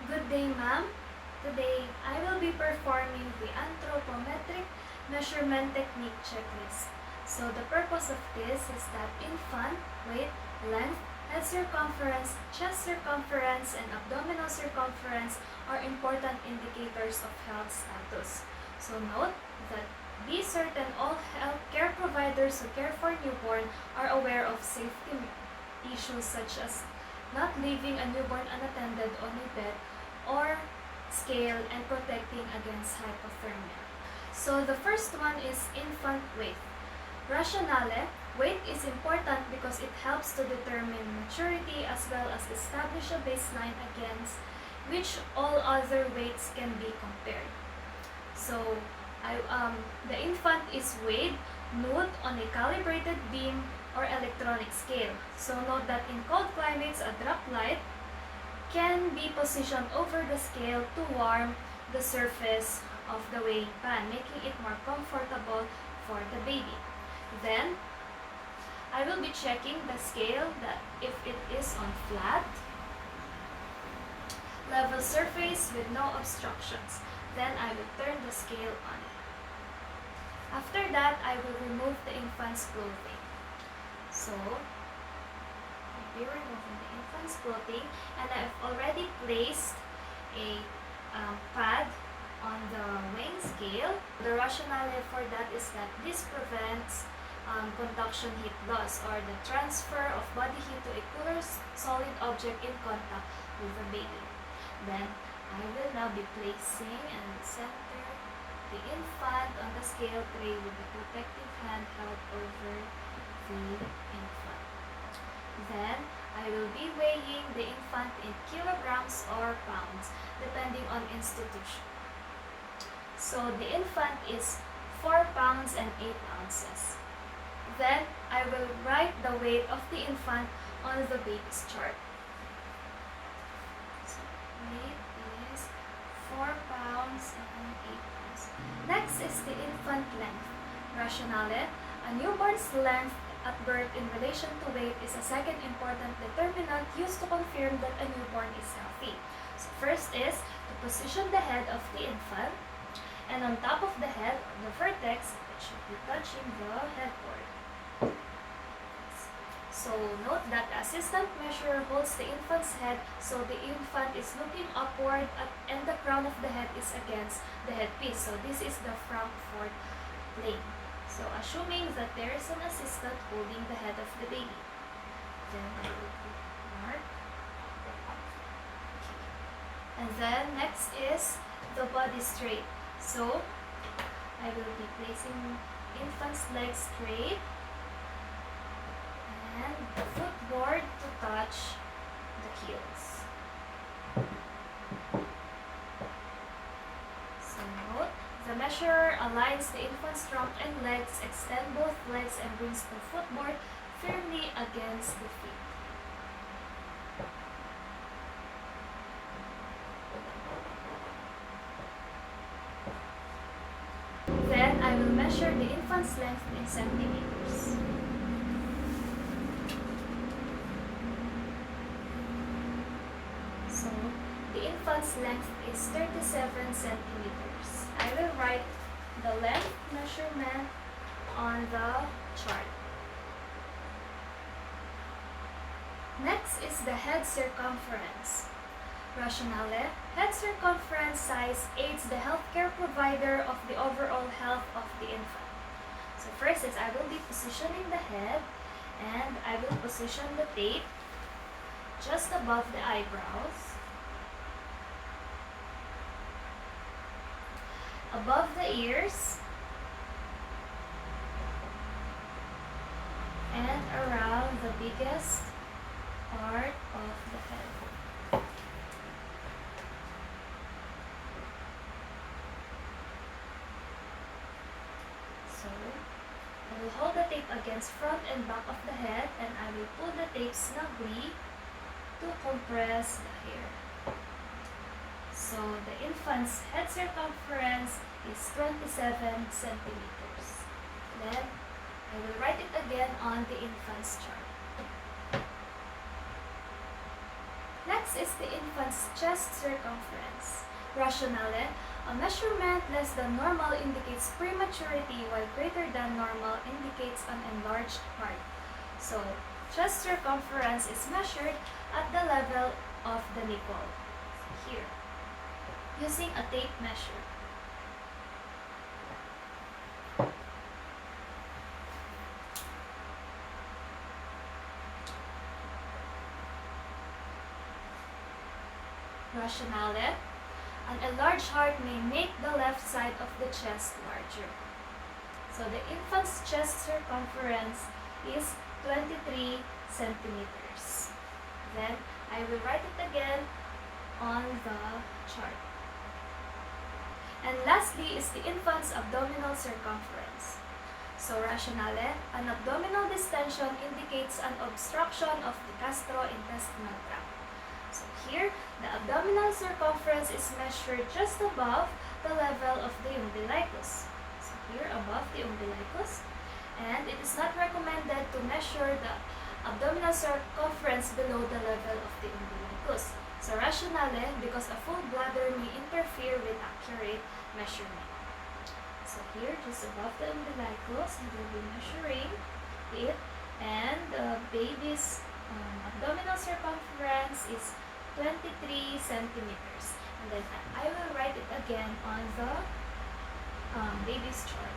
Good day, ma'am. Today, I will be performing the Anthropometric measurement technique checklist. So the purpose of this is that infant weight, length, head circumference, chest circumference, and abdominal circumference are important indicators of health status. So note that be certain all healthcare providers who care for newborn are aware of safety issues such as not leaving a newborn unattended on a bed or scale and protecting against hypothermia. So the first one is infant weight. Rationale, weight is important because it helps to determine maturity as well as establish a baseline against which all other weights can be compared. So the infant is weighed note on a calibrated beam or electronic scale. So note that in cold climates, a drop light can be positioned over the scale to warm the surface of the weighing pan, making it more comfortable for the baby. Then, I will be checking the scale that if it is on flat, level surface with no obstructions. Then I will turn the scale on. After that, I will remove the infant's clothing. So, I'll be removing the infant's clothing, and I've already placed a pad on the weighing scale. The rationale for that is that this prevents conduction heat loss or the transfer of body heat to a cooler solid object in contact with the baby. Then, I will now be placing and center the infant on the scale tray with the protective hand held over the infant. Then, I will be weighing the infant in kilograms or pounds, depending on institution. So, the infant is 4 pounds and 8 ounces. Then, I will write the weight of the infant on the baby's chart. So, weight is 4 pounds and 8 pounds. Next is the infant length. Rationale, a newborn's length at birth in relation to weight is a second important determinant used to confirm that a newborn is healthy. So first is to position the head of the infant, and on top of the head, on the vertex, it should be touching the headboard. So note that the assistant measurer holds the infant's head, so the infant is looking upward and the crown of the head is against the headpiece. So this is the Frankfurt plane. So assuming that there is an assistant holding the head of the baby. Then I will mark. And then next is the body straight. So I will be placing infant's legs straight and the footboard to touch the heels. So note, the measurer aligns the infant's trunk and legs, extend both legs and brings the footboard firmly against the feet. Then I will measure the infant's length in centimeters. So, the infant's length is 37 centimeters. I will write the length measurement on the chart. Next is the head circumference. Rationale, head circumference size aids the healthcare provider of the overall health of the infant. So first is I will be positioning the head, and I will position the tape just above the eyebrows, above the ears, and around the biggest part of the head. So, I will hold the tape against front and back of the head, and I will pull the tape snugly to compress the hair. So the infant's head circumference is 27 centimeters. Then I will write it again on the infant's chart. Next Next is the infant's chest circumference. Rationale, a measurement less than normal indicates prematurity while greater than normal indicates an enlarged heart. So, chest circumference is measured at the level of the nipple, here, using a tape measure. Rationale, an enlarged heart may make the left side of the chest larger. So the infant's chest circumference is 23 centimeters. Then I will write it again on the chart. And lastly is the infant's abdominal circumference. So rationale, an abdominal distension indicates an obstruction of the gastrointestinal tract. So here, the abdominal circumference is measured just above the level of the umbilicus. So here, above the umbilicus. And it is not recommended to measure the abdominal circumference below the level of the umbilicus. So rationale, because a full bladder may interfere with accurate measurement. So here, just above the umbilicus, we will be measuring it. And the baby's abdominal circumference is 23 centimeters. And then I will write it again on the baby's chart.